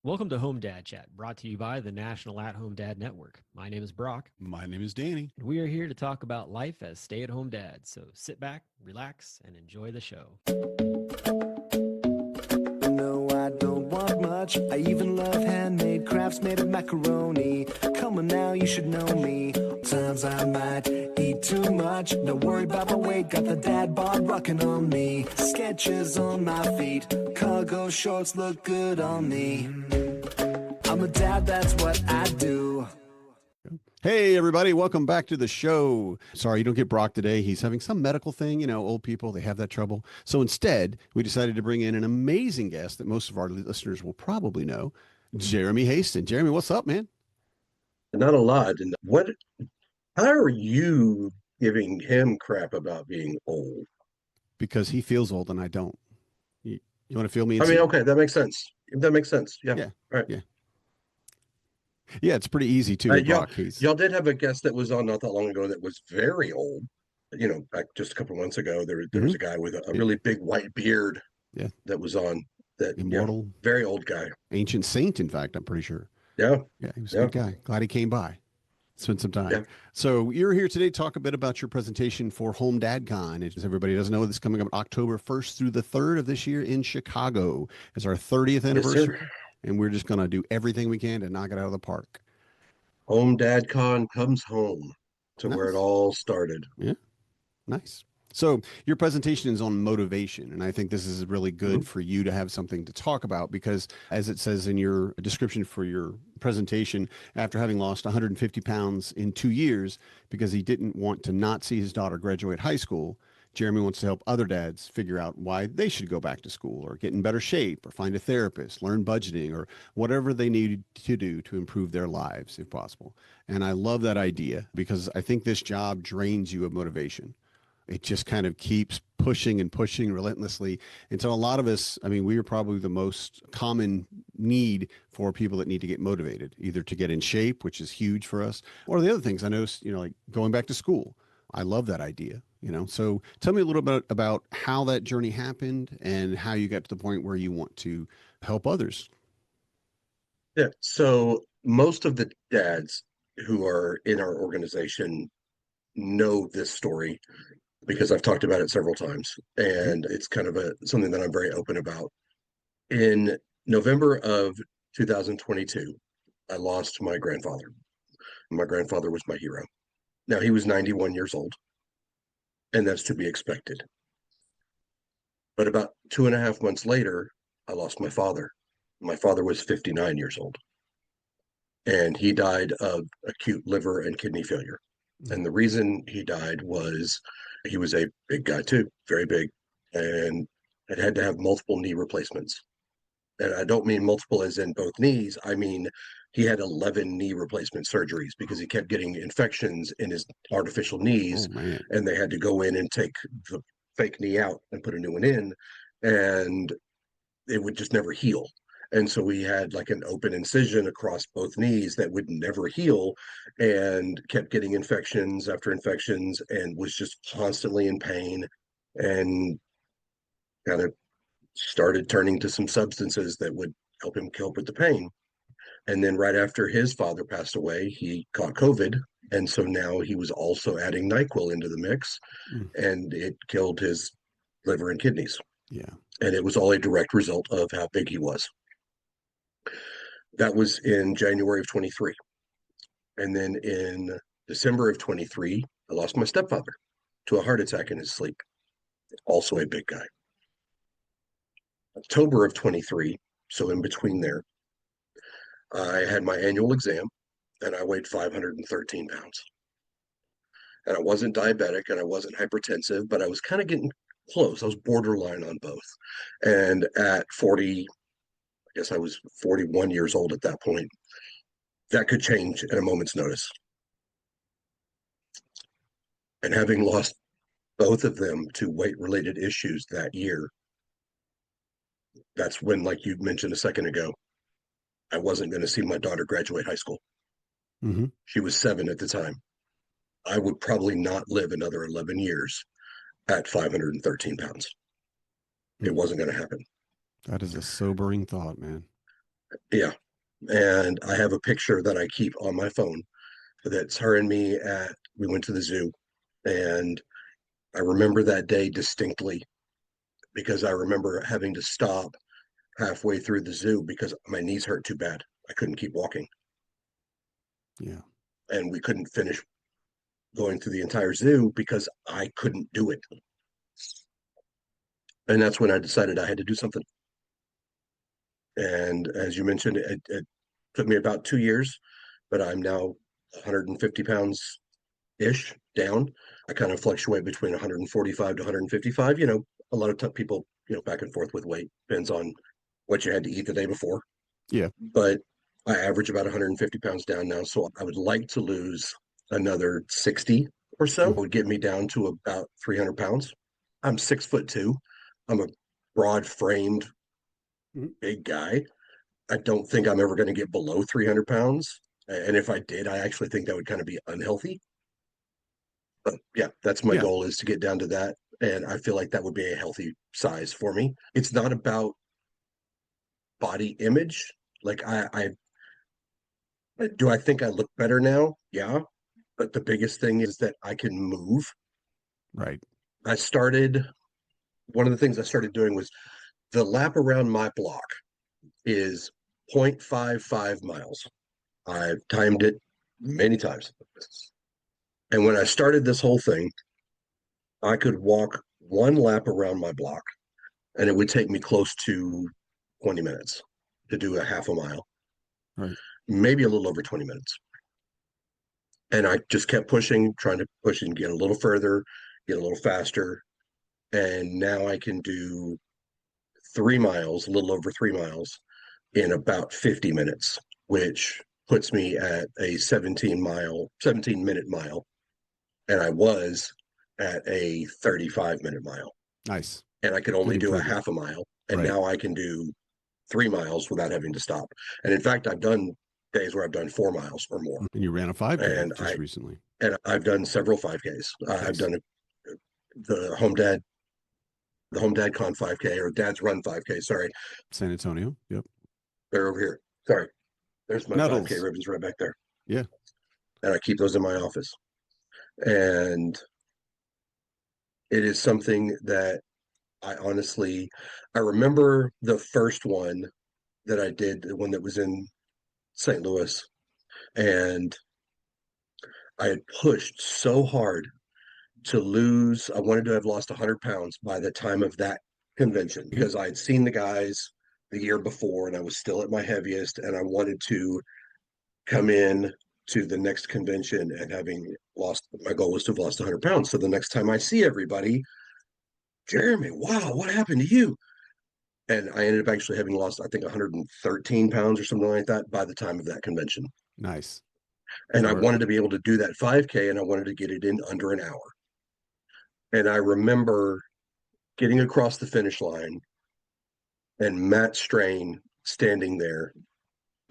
Welcome to Home Dad Chat, brought to you by the National At Home Dad Network. My name is Brock, My name is Danny. and we are here to talk about life as stay at home dads. So sit back, relax, and enjoy the show. No, I don't want much. I even love handmade crafts made of macaroni. Come on now, you should know me. Times I might eat too much. Don't worry about my weight, got the dad bod rocking on me. Sketches on my feet, cargo shorts look good on me. I'm a dad, that's what I do. Hey, everybody. Welcome back to the show. Sorry, you don't get Brock today. He's having some medical thing. You know, old people, they have that trouble. So instead, we decided to bring in an amazing guest that most of our listeners will probably know, Jeremy Haston. Jeremy, what's up, man? Not a lot. And how are you giving him crap about being old? Because he feels old and I don't. You want to feel me? I mean, okay, that makes sense. That makes sense. Yeah. Yeah. All right. Yeah. Yeah, it's pretty easy too with Y'all, Brock. y'all did have a guest that was on not that long ago that was very old. You know, back just a couple of months ago, there was a guy with a really big white beard Yeah. that was on that. Immortal. Yeah, very old guy. Ancient saint, in fact, I'm pretty sure. Yeah. Yeah, he was a good guy. Glad he came by. Spend some time. Yeah. So you're here today to talk a bit about your presentation for Home Dad Con. As everybody doesn't know, this is coming up October 1st through the 3rd of this year in Chicago. It's our 30th anniversary, and we're just going to do everything we can to knock it out of the park. Home Dad Con comes home to where it all started. Yeah. Nice. So your presentation is on motivation, and I think this is really good for you to have something to talk about because, as it says in your description for your presentation, after having lost 150 pounds in 2 years because he didn't want to not see his daughter graduate high school, Jeremy wants to help other dads figure out why they should go back to school or get in better shape or find a therapist, learn budgeting, or whatever they need to do to improve their lives if possible. And I love that idea because I think this job drains you of motivation. It just kind of keeps pushing and pushing relentlessly until a lot of us, I mean, we are probably the most common need for people that need to get motivated, either to get in shape, which is huge for us, or the other things I know, like going back to school. I love that idea, So tell me a little bit about how that journey happened and how you got to the point where you want to help others. Yeah. So most of the dads who are in our organization know this story because I've talked about it several times, and it's kind of something that I'm very open about. In November of 2022, I lost my grandfather. My grandfather was my hero. Now, he was 91 years old, and that's to be expected. But about 2.5 months later, I lost my father. My father was 59 years old, and he died of acute liver and kidney failure. And the reason he died was he was a big guy too, very big, and had to have multiple knee replacements. And I don't mean multiple as in both knees. I mean, he had 11 knee replacement surgeries because he kept getting infections in his artificial knees. Oh, man. And they had to go in and take the fake knee out and put a new one in. And it would just never heal. And so we had like an open incision across both knees that would never heal and kept getting infections after infections and was just constantly in pain and kind of started turning to some substances that would help him cope with the pain. And then right after his father passed away, he caught COVID. And so now he was also adding NyQuil into the mix and it killed his liver and kidneys. Yeah. And it was all a direct result of how big he was. That was in January of 23. And then in December of 23, I lost my stepfather to a heart attack in his sleep, also a big guy. October of 23, so in between there, I had my annual exam and I weighed 513 pounds. And I wasn't diabetic and I wasn't hypertensive, but I was kind of getting close. I was borderline on both. And at 40, I guess I was 41 years old at that point, that could change at a moment's notice. And having lost both of them to weight-related issues that year, that's when, like you mentioned a second ago, I wasn't going to see my daughter graduate high school. Mm-hmm. She was 7 at the time. I would probably not live another 11 years at 513 pounds. It wasn't going to happen. That is a sobering thought, man. Yeah. And I have a picture that I keep on my phone that's her and me we went to the zoo. And I remember that day distinctly because I remember having to stop halfway through the zoo because my knees hurt too bad. I couldn't keep walking. Yeah. And we couldn't finish going through the entire zoo because I couldn't do it. And that's when I decided I had to do something. And as you mentioned, it took me about 2 years, but I'm now 150 pounds ish down. I kind of fluctuate between 145 to 155. A lot of people, back and forth with weight, depends on what you had to eat the day before. Yeah. But I average about 150 pounds down now. So I would like to lose another 60 or so. It would get me down to about 300 pounds. I'm 6'2". I'm a broad framed, big guy. I don't think I'm ever going to get below 300 pounds. And if I did, I actually think that would kind of be unhealthy. But yeah, that's my goal, is to get down to that. And I feel like that would be a healthy size for me. It's not about body image. Like I do I think I look better now? Yeah. But the biggest thing is that I can move. Right. One of the things I started doing was the lap around my block is 0.55 miles. I've timed it many times. And when I started this whole thing, I could walk one lap around my block and it would take me close to 20 minutes to do a half a mile. Right. Maybe a little over 20 minutes. And I just kept pushing, trying to push and get a little further, get a little faster. And now I can do 3 miles, a little over 3 miles in about 50 minutes, which puts me at a 17-minute mile. And I was at a 35-minute mile. Nice. And I could only do a half a mile. And now I can do 3 miles without having to stop. And in fact, I've done days where I've done 4 miles or more. And you ran a 5K just recently. And I've done several 5Ks. Nice. I've done the Home Dad Con 5K, or Dad's Run 5K. Sorry. San Antonio. Yep. They're over here. Sorry. There's my Medals. 5K ribbons right back there. Yeah. And I keep those in my office. And it is something that I remember the first one that I did, the one that was in St. Louis. And I had pushed so hard to lose. I wanted to have lost 100 pounds by the time of that convention, because I had seen the guys the year before and I was still at my heaviest, and I wanted to come in to the next convention and having lost, my goal was to have lost 100 pounds. So the next time I see everybody, Jeremy, wow, what happened to you? And I ended up actually having lost, I think, 113 pounds or something like that by the time of that convention. Nice. And I wanted to be able to do that 5K, and I wanted to get it in under an hour. And I remember getting across the finish line and Matt Strain standing there,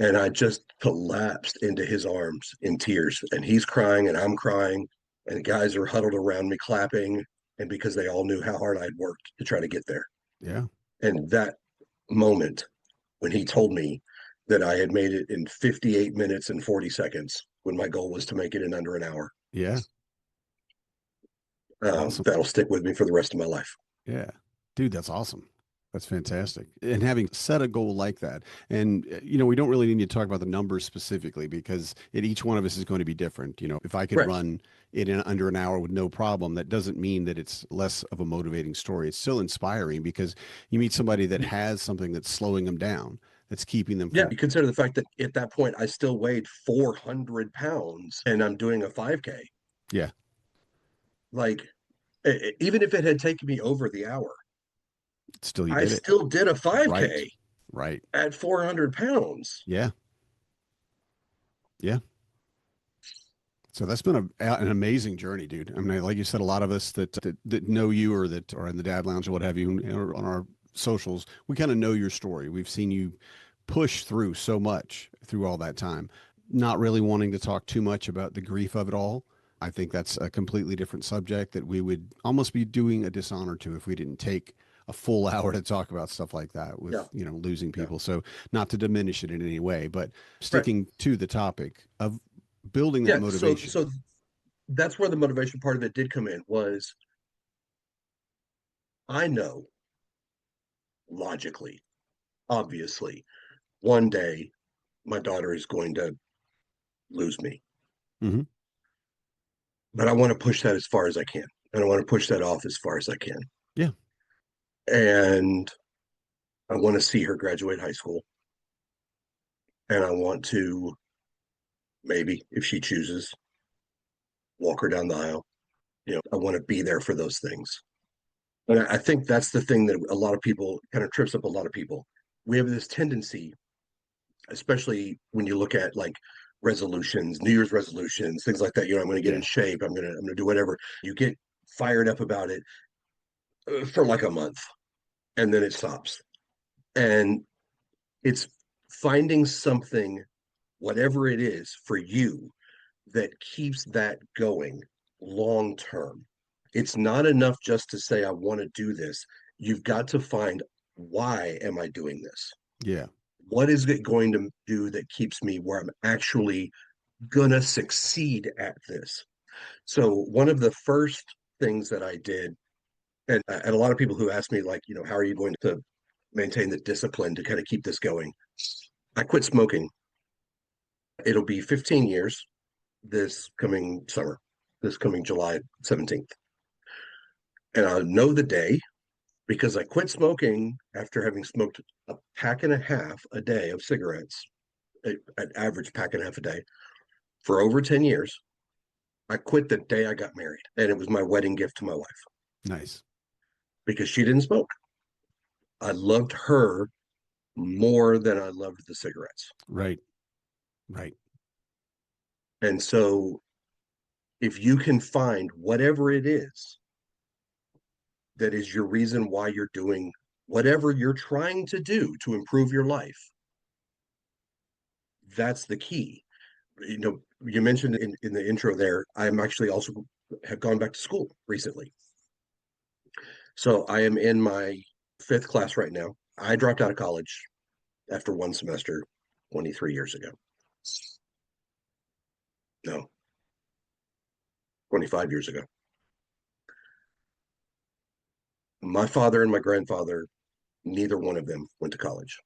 and I just collapsed into his arms in tears. And he's crying and I'm crying, and the guys are huddled around me clapping, and because they all knew how hard I'd worked to try to get there. Yeah. And that moment when he told me that I had made it in 58 minutes and 40 seconds, when my goal was to make it in under an hour. Yeah. Awesome. That'll stick with me for the rest of my life. Yeah. Dude, that's awesome. That's fantastic. And having set a goal like that, and we don't really need to talk about the numbers specifically, because each one of us is going to be different. If I could run it in under an hour with no problem, that doesn't mean that it's less of a motivating story. It's still inspiring, because you meet somebody that has something that's slowing them down, that's keeping them. Yeah, you consider the fact that at that point I still weighed 400 pounds and I'm doing a 5K. Yeah. Like, even if it had taken me over the hour, still still did a 5K. Right. At 400 pounds. Yeah. Yeah. So that's been an amazing journey, dude. I mean, like you said, a lot of us that know you, or that are in the Dad Lounge or what have you, on our socials, we kind of know your story. We've seen you push through so much through all that time, not really wanting to talk too much about the grief of it all. I think that's a completely different subject that we would almost be doing a dishonor to if we didn't take a full hour to talk about stuff like that with, Yeah. losing Yeah. people. So not to diminish it in any way, but Right. sticking to the topic of building that Yeah. motivation. So that's where the motivation part of it did come in. Was I know logically, obviously, one day my daughter is going to lose me. Mhm. But I want to push that as far as I can. And I want to push that off as far as I can. Yeah. And I want to see her graduate high school. And I want to, maybe, if she chooses, walk her down the aisle. I want to be there for those things. And I think that's the thing that a lot of people kind of trips up a lot of people. We have this tendency, especially when you look at like resolutions, New Year's resolutions, things like that. I'm going to get in shape. I'm going to do whatever. You get fired up about it for like a month, and then it stops. And it's finding something, whatever it is for you, that keeps that going long term. It's not enough just to say, I want to do this. You've got to find, why am I doing this? Yeah. What is it going to do that keeps me where I'm actually gonna succeed at this? So one of the first things that I did, and a lot of people who ask me, like, how are you going to maintain the discipline to kind of keep this going? I quit smoking. It'll be 15 years this coming summer, this coming July 17th. And I know the day because I quit smoking after having smoked a pack and a half a day of cigarettes, an average pack and a half a day for over 10 years. I quit the day I got married, and it was my wedding gift to my wife Nice. because she didn't smoke. I loved her more than I loved the cigarettes. Right. Right. And so if you can find whatever it is that is your reason why you're doing whatever you're trying to do to improve your life, that's the key. You mentioned in the intro there, I'm actually also have gone back to school recently. So I am in my 5th class right now. I dropped out of college after one semester 23 years ago. No, 25 years ago. My father and my grandfather, neither one of them went to college.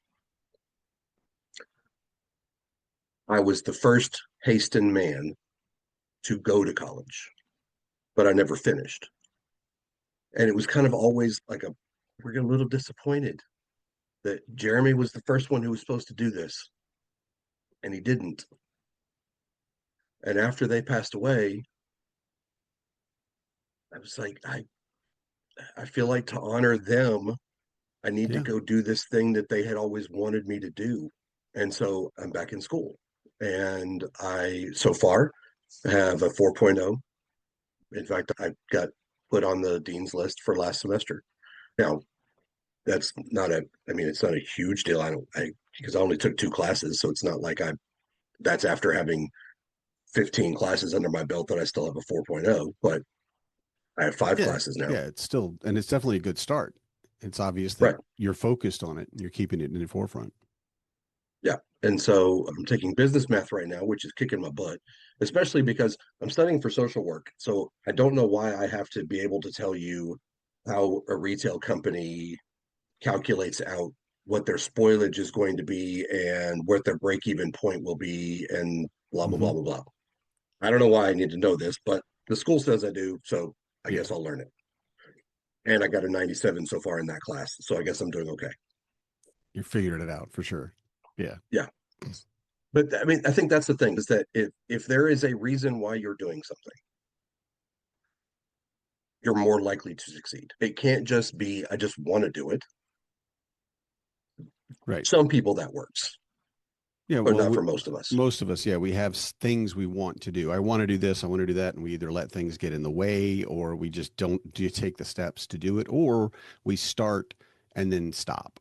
I was the first Haston man to go to college, but I never finished. And it was kind of always like we're a little disappointed that Jeremy was the first one who was supposed to do this, and he didn't. And after they passed away, I was like, I feel like, to honor them, I need to go do this thing that they had always wanted me to do. And so I'm back in school. And I, so far, have a 4.0. In fact, I got put on the dean's list for last semester. Now, that's not it's not a huge deal. Because I only took 2 classes. So it's not like that's after having 15 classes under my belt that I still have a 4.0, but I have 5 classes now. Yeah, it's still, and it's definitely a good start. It's obvious that you're focused on it and you're keeping it in the forefront. Yeah. And so I'm taking business math right now, which is kicking my butt, especially because I'm studying for social work. So I don't know why I have to be able to tell you how a retail company calculates out what their spoilage is going to be and what their break-even point will be and blah, blah, blah, blah, blah. I don't know why I need to know this, but the school says I do. So I guess I'll learn it. And I got a 97 so far in that class. So I guess I'm doing okay. You're figuring it out for sure. Yeah. Yeah. But I think that's the thing, is that if there is a reason why you're doing something, you're more likely to succeed. It can't just be, I just want to do it. Right. Some people that works. Yeah. But not for most of us. Most of us, yeah, we have things we want to do. I want to do this, I want to do that. And we either let things get in the way, or we just don't take the steps to do it, or we start and then stop.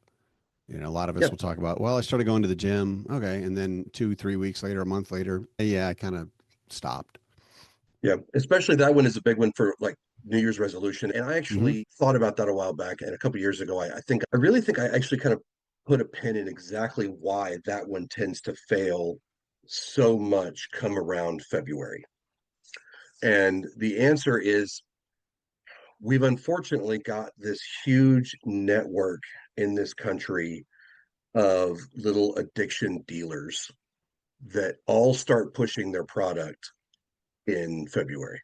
A lot of us will talk about, well, I started going to the gym. Okay. And then 2-3 weeks later, a month later, I kind of stopped. Yeah. Especially that one is a big one for like New Year's resolution. And I Mhm. actually thought about that a while back. And a couple years ago, I really think I actually kind of put a pin in exactly why that one tends to fail so much come around February. And the answer is we've unfortunately got this huge network in this country of little addiction dealers that all start pushing their product in February.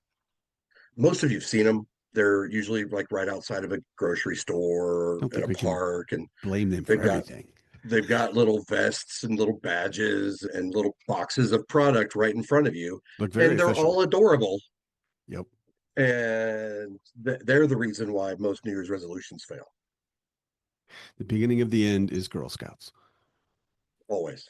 Most of you've seen them. They're usually like right outside of a grocery store Don't or at think a we can park, and blame them they've for got everything. they've got little vests and little badges and little boxes of product right in front of you, Look very and they're official. all adorable. Yep. And they're the reason why most New Year's resolutions fail. The beginning of the end is Girl Scouts. Always.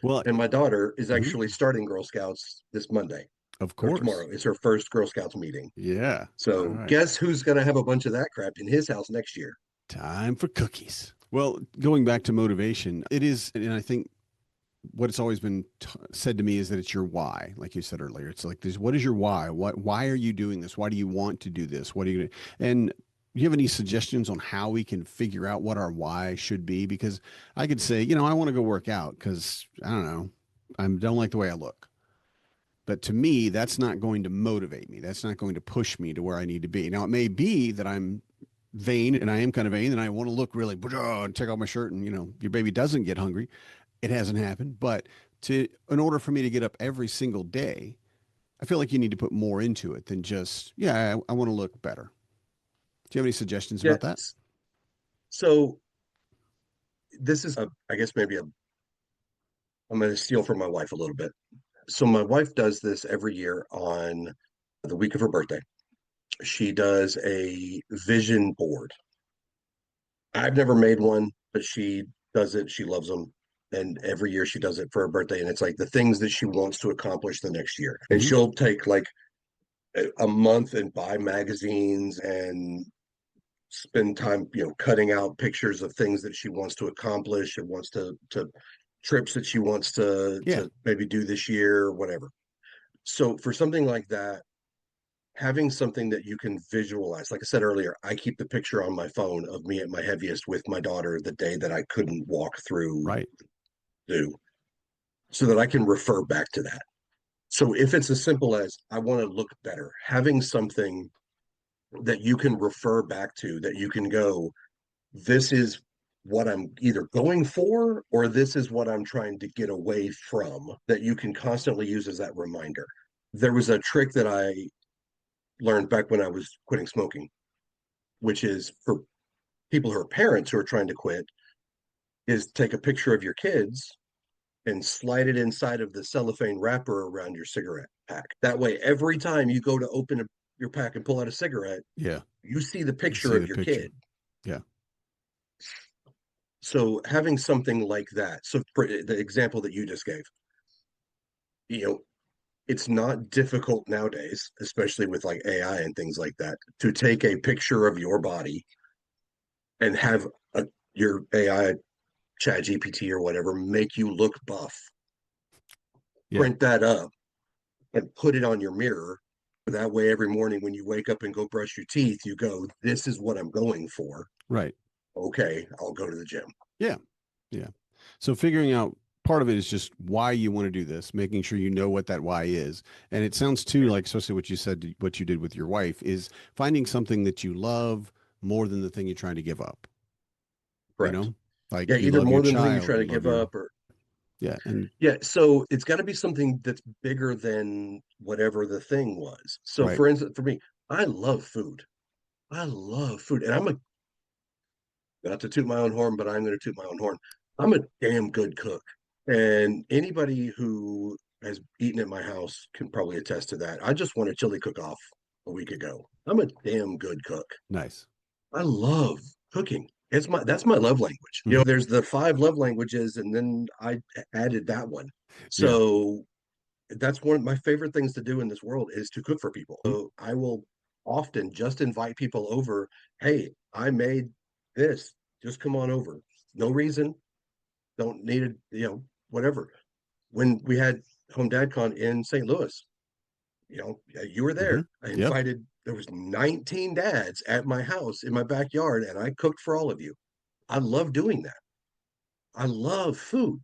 Well, And my daughter is Mhm. actually starting Girl Scouts this Monday of or course. tomorrow. It's her first Girl Scouts meeting. Yeah. All So right. guess who's going to have a bunch of that crap in his house next year? Time for cookies. Well, going back to motivation, it is, and I think what it's always been said to me is that it's your why, like you said earlier. It's like this: what is your why? Why are you doing this? Why do you want to do this? What are you gonna, and do you have any suggestions on how we can figure out what our why should be? Because I could say, I want to go work out because I don't know, I don't like the way I look. But to me, that's not going to motivate me. That's not going to push me to where I need to be. Now, it may be that I'm vain, and I am kind of vain, and I want to look really and take off my shirt, and your baby doesn't get hungry. It hasn't happened, but in order for me to get up every single day, I feel like you need to put more into it than just, I want to look better. Do you have any suggestions about that? Yes. So this is I guess maybe I'm going to steal from my wife a little bit. So my wife does this every year on the week of her birthday. She does a vision board. I've never made one, but she does it. She loves them. And every year she does it for her birthday. And it's like the things that she wants to accomplish the next year. And Mhm. she'll take like a month and buy magazines and spend time, cutting out pictures of things that she wants to accomplish and wants to trips that she wants to maybe do this year or whatever. So for something like that, having something that you can visualize, like I said earlier, I keep the picture on my phone of me at my heaviest with my daughter the day that I couldn't walk through Right. zoo, so that I can refer back to that. So if it's as simple as I want to look better, having something that you can refer back to, that you can go, this is what I'm either going for, or this is what I'm trying to get away from, that you can constantly use as that reminder. There was a trick that I learned back when I was quitting smoking, which is for people who are parents who are trying to quit, is take a picture of your kids and slide it inside of the cellophane wrapper around your cigarette pack. That way, every time you go to open your pack and pull out a cigarette, Yeah. you see the You picture see of the your picture. kid. Yeah. So having something like that. So for the example that you just gave, it's not difficult nowadays, especially with like AI and things like that, to take a picture of your body and have your AI chat GPT or whatever make you look buff. Yeah. Print that up and put it on your mirror. That way, every morning when you wake up and go brush your teeth, you go, this is what I'm going for. Right. Okay, I'll go to the gym. Yeah. Yeah. So figuring out part of it is just why you want to do this, making sure you know what that why is. And it sounds too like, especially what you said, what you did with your wife, is finding something that you love more than the thing you're trying to give up. Correct. Like Yeah, you either love your more than the thing you child, try to you love give your, up, or yeah. And yeah. So it's got to be something that's bigger than whatever the thing was. So right. for instance, for me, I love food. I love food, and I'm not to toot my own horn, but I'm going to toot my own horn. I'm a damn good cook. And anybody who has eaten at my house can probably attest to that. I just won a chili cook off a week ago. I'm a damn good cook. Nice. I love cooking. That's my love language. Mhm. There's the 5 love languages, and then I added that one. Yeah. So that's one of my favorite things to do in this world is to cook for people. Mhm. So I will often just invite people over. Hey, I made this. Just come on over. No reason. Don't need it, whatever. When we had Home Dad Con in St. Louis, you were Mhm. there. I Yep. invited There was 19 dads at my house in my backyard, and I cooked for all of you. I love doing that. I love food,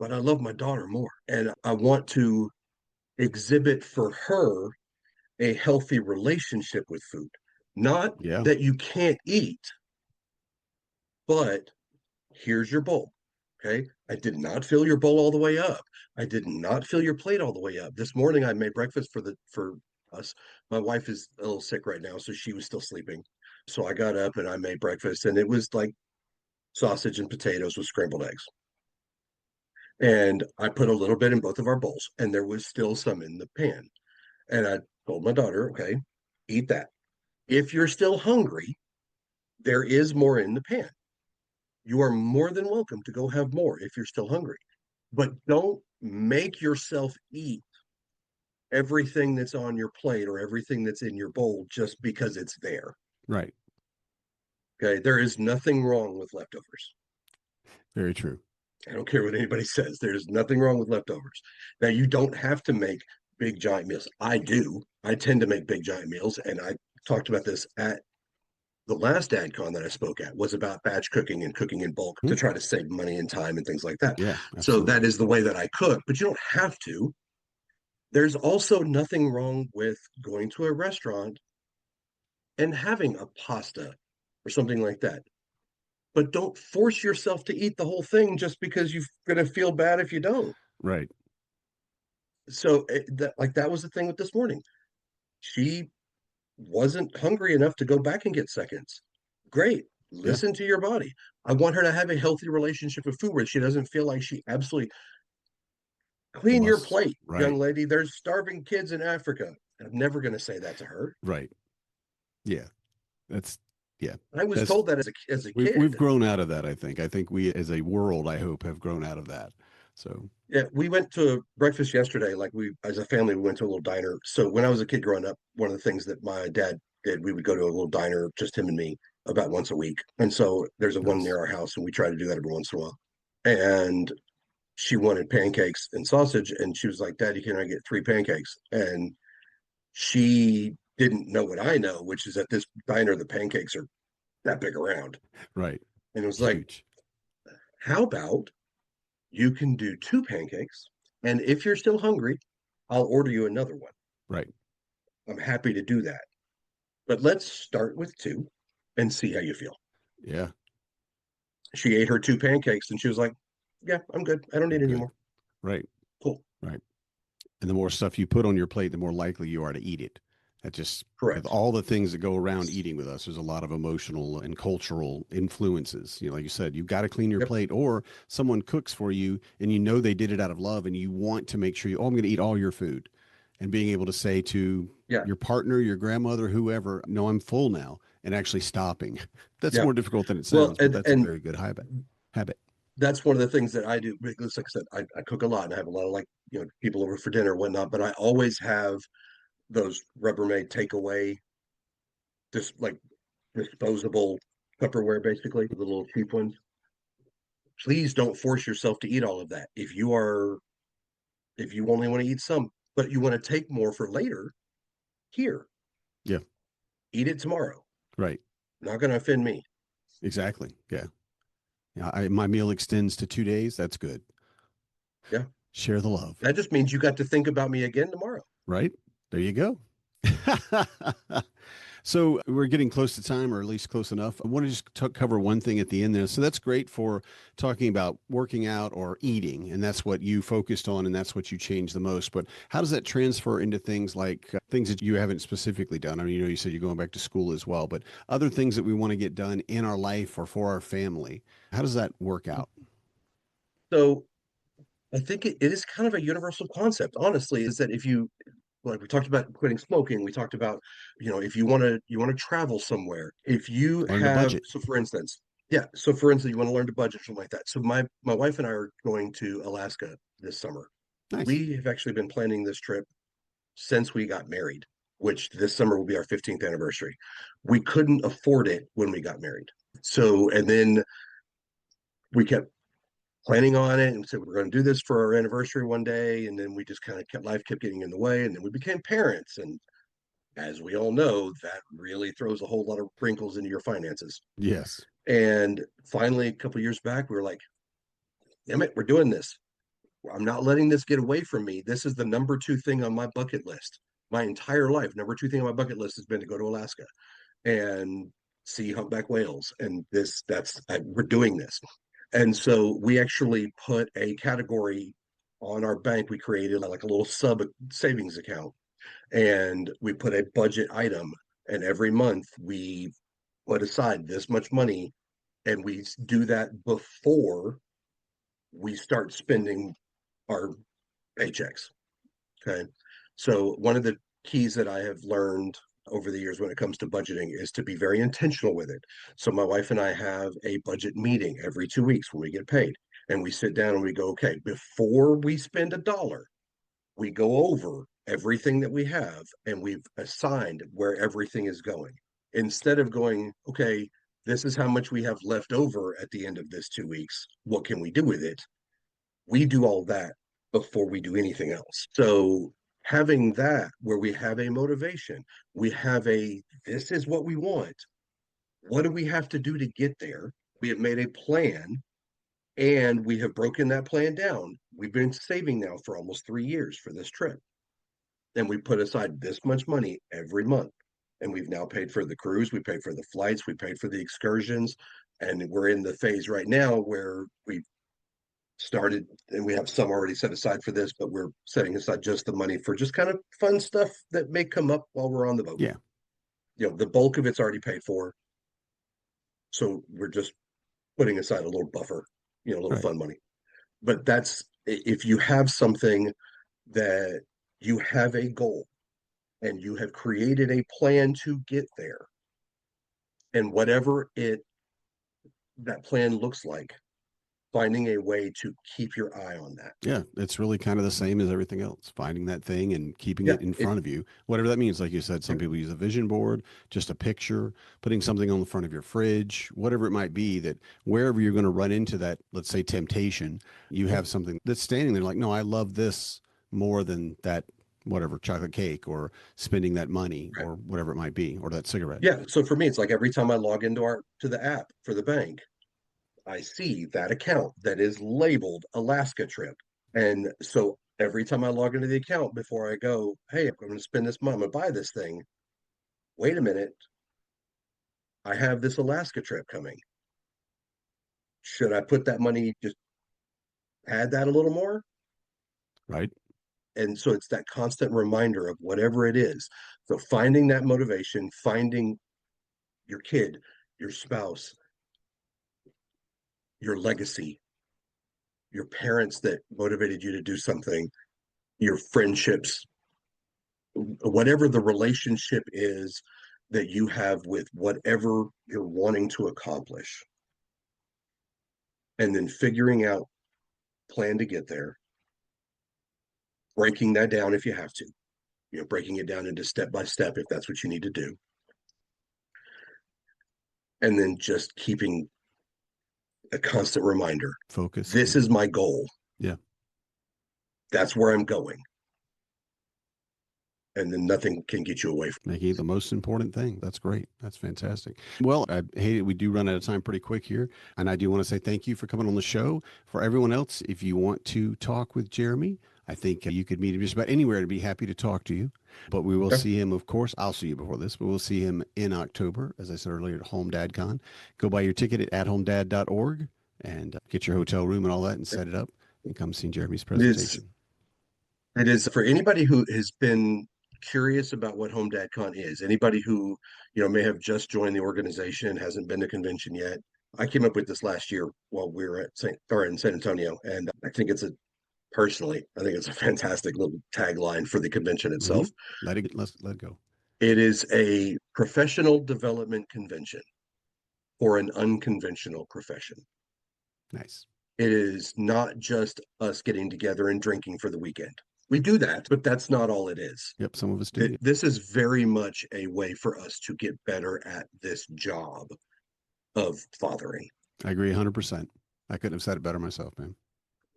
but I love my daughter more. And I want to exhibit for her a healthy relationship with food. Not Yeah. that you can't eat, but here's your bowl. Okay. I did not fill your bowl all the way up. I did not fill your plate all the way up. This morning I made breakfast for us. My wife is a little sick right now, so she was still sleeping. So I got up and I made breakfast, and it was like sausage and potatoes with scrambled eggs. And I put a little bit in both of our bowls, and there was still some in the pan. And I told my daughter, okay, eat that. If you're still hungry, there is more in the pan. You are more than welcome to go have more if you're still hungry. But don't make yourself eat everything that's on your plate or everything that's in your bowl just because it's there. Right. Okay. There is nothing wrong with leftovers. Very true. I don't care what anybody says. There's nothing wrong with leftovers. Now, you don't have to make big giant meals. I do. I tend to make big giant meals. And I talked about this at the last AdCon that I spoke at, was about batch cooking and cooking in bulk to try to save money and time and things like that. Yeah. So Absolutely. that is the way that I cook, but you don't have to. There's also nothing wrong with going to a restaurant and having a pasta or something like that. But don't force yourself to eat the whole thing just because you're going to feel bad if you don't. Right. So that was the thing with this morning. She wasn't hungry enough to go back and get seconds. Great. Yeah. Listen to your body. I want her to have a healthy relationship with food where she doesn't feel like she absolutely clean your Must. plate, Right. young lady. There's starving kids in Africa. I'm never going to say that to her. Right. Yeah. That's, yeah. I was That's- told that as a kid. We've grown out of that, I think. I think we, as a world, I hope, have grown out of that. So, Yeah, we went to breakfast yesterday. Like, we, as a family, we went to a little diner. So when I was a kid growing up, one of the things that my dad did, we would go to a little diner, just him and me, about once a week. And so there's a one Nice. near our house, and we try to do that every once in a while. And she wanted pancakes and sausage, and she was like, "Daddy, can I get 3 pancakes?" And she didn't know what I know, which is at this diner, the pancakes are that big around. Right. And it was like, Huge. how about you can do 2 pancakes, and if you're still hungry, I'll order you another one. Right. I'm happy to do that. But let's start with 2 and see how you feel. Yeah. She ate her 2 pancakes and she was like, "Yeah, I'm good. I don't need any Good. more." Right. Cool. Right. And the more stuff you put on your plate, the more likely you are to eat it. That just, Correct. with all the things that go around eating with us, there's a lot of emotional and cultural influences. You know, like you said, you've got to clean your Yep. plate, or someone cooks for you and you know they did it out of love, and you want to make sure I'm going to eat all your food. And being able to say to Yeah. your partner, your grandmother, whoever, "No, I'm full now," and actually stopping. That's Yeah. more difficult than it Well, sounds, but that's and a very good habit. that's one of the things that I do. Because, like I said, I cook a lot and I have a lot of, like, people over for dinner or whatnot, but I always have those Rubbermaid takeaway, just like disposable Tupperware, basically, the little cheap ones. Please don't force yourself to eat all of that. If you only want to eat some, but you want to take more for later, here. Yeah. Eat it tomorrow. Right. Not going to offend me. Exactly. Yeah. Yeah. My meal extends to 2 days. That's good. Yeah. Share the love. That just means you got to think about me again tomorrow. Right. There you go. So we're getting close to time, or at least close enough. I want to just cover one thing at the end there. So that's great for talking about working out or eating, and that's what you focused on, and that's what you changed the most. But how does that transfer into things like things that you haven't specifically done? I mean, you said you're going back to school as well, but other things that we want to get done in our life or for our family. How does that work out? So I think it is kind of a universal concept, honestly, is that if you, like, we talked about quitting smoking, we talked about, if you want to travel somewhere, if you Learn to have, budget. so for instance, you want to learn to budget, something like that. So my wife and I are going to Alaska this summer. Nice. We have actually been planning this trip since we got married, which this summer will be our 15th anniversary. We couldn't afford it when we got married. So, and then we kept planning on it and said we're going to do this for our anniversary one day, and then we just kind of life kept getting in the way, and then we became parents, and as we all know, that really throws a whole lot of wrinkles into your finances. Yes. And finally, a couple years back, we were like, damn it, we're doing this. I'm not letting this get away from me. This is the number 2 thing on my bucket list. My entire life, number 2 thing on my bucket list has been to go to Alaska and see humpback whales. And we're doing this. And so we actually put a category on our bank. We created like a little sub savings account, and we put a budget item. And every month we put aside this much money, and we do that before we start spending our paychecks. Okay. So one of the keys that I have learned over the years when it comes to budgeting is to be very intentional with it. So my wife and I have a budget meeting every 2 weeks when we get paid, and we sit down and we go, okay, before we spend $1, we go over everything that we have and we've assigned where everything is going. Instead of going, okay, this is how much we have left over at the end of this 2 weeks. What can we do with it? We do all that before we do anything else. So having that where we have a motivation, we have this is what we want. What do we have to do to get there? We have made a plan, and we have broken that plan down. We've been saving now for almost 3 years for this trip. And we put aside this much money every month. And we've now paid for the cruise, we paid for the flights, we paid for the excursions. And we're in the phase right now where we've started, and we have some already set aside for this, but we're setting aside just the money for just kind of fun stuff that may come up while we're on the boat. Yeah. The bulk of it's already paid for. So we're just putting aside a little buffer, a little Right. fun money. But that's, if you have something that you have a goal and you have created a plan to get there, and whatever that plan looks like, finding a way to keep your eye on that. Yeah, it's really kind of the same as everything else. Finding that thing and keeping Yeah, it in front of you, whatever that means. Like you said, some people use a vision board, just a picture, putting something on the front of your fridge, whatever it might be, that wherever you're going to run into that, let's say, temptation, you have something that's standing there like, no, I love this more than that, whatever, chocolate cake, or spending that money, Right. or whatever it might be, or that cigarette. Yeah. So for me, it's like every time I log into the app for the bank, I see that account that is labeled Alaska trip. And so every time I log into the account before I go, hey, I'm going to spend this month, I'm going to buy this thing. Wait a minute. I have this Alaska trip coming. Should I put that money, just add that a little more? Right. And so it's that constant reminder of whatever it is. So finding that motivation, finding your kid, your spouse, your legacy, your parents that motivated you to do something, your friendships, whatever the relationship is that you have with whatever you're wanting to accomplish. And then figuring out plan to get there, breaking that down if you have to, breaking it down into step by step if that's what you need to do. And then just keeping a constant reminder. Focus. This is my goal. Yeah. That's where I'm going. And then nothing can get you away from Making it the most important thing. That's great. That's fantastic. Well, I hate it. We do run out of time pretty quick here. And I do want to say thank you for coming on the show. For everyone else, if you want to talk with Jeremy, I think you could meet him just about anywhere. I'd be happy to talk to you. But we will see him, of course. I'll see you before this, but we'll see him in October, as I said earlier, at Home Dad Con. Go buy your ticket at athomedad.org and get your hotel room and all that and set it up and come see Jeremy's presentation. It is for anybody who has been curious about what Home Dad Con is, anybody who, may have just joined the organization, hasn't been to convention yet. I came up with this last year while we were in San Antonio. And I think it's a fantastic little tagline for the convention itself. Mm-hmm. Let it go. It is a professional development convention for an unconventional profession. Nice. It is not just us getting together and drinking for the weekend. We do that, but that's not all it is. Yep, some of us do. This is very much a way for us to get better at this job of fathering. I agree 100%. I couldn't have said it better myself, man.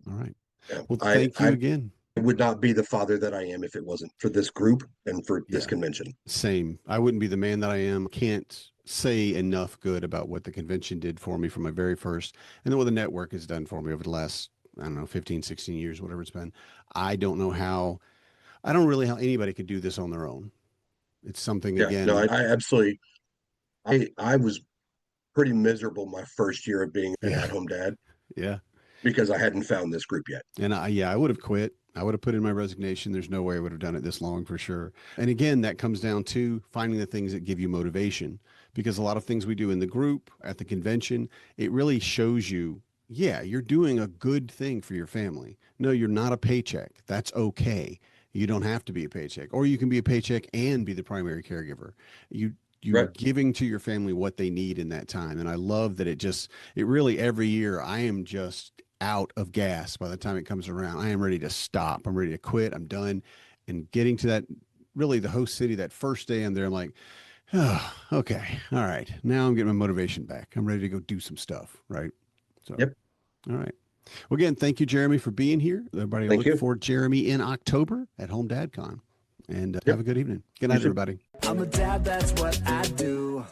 All right. Yeah, Well, thank you again. would not be the father that I am if it wasn't for this group and for this Yeah. convention. Same. I wouldn't be the man that I am. Can't say enough good about what the convention did for me from my very first, and then what the network has done for me over the last, I don't know, 15, 16 years, whatever it's been. I don't know how, I don't really how anybody could do this on their own. It's something, Yeah, again. no, I absolutely, I was pretty miserable my first year of being an Yeah. at-home dad Yeah. because I hadn't found this group yet. And I would have quit. I would have put in my resignation. There's no way I would have done it this long for sure. And again, that comes down to finding the things that give you motivation, because a lot of things we do in the group at the convention, it really shows you, yeah, you're doing a good thing for your family. No, you're not a paycheck. That's okay. You don't have to be a paycheck, or you can be a paycheck and be the primary caregiver. You're Right. giving to your family what they need in that time. And I love that it really, every year I am just out of gas by the time it comes around. I am ready to stop. I'm ready to quit. I'm done. And getting to that, really the host city, that first day I'm there, I'm like, oh, okay. All right. Now I'm getting my motivation back. I'm ready to go do some stuff. Right. So, Yep. All right. Well, again, thank you, Jeremy, for being here. Everybody, Thank look you. for Jeremy in October at Home Dad Con. And have a good evening. Good night, You too. everybody. I'm a dad, that's what I do.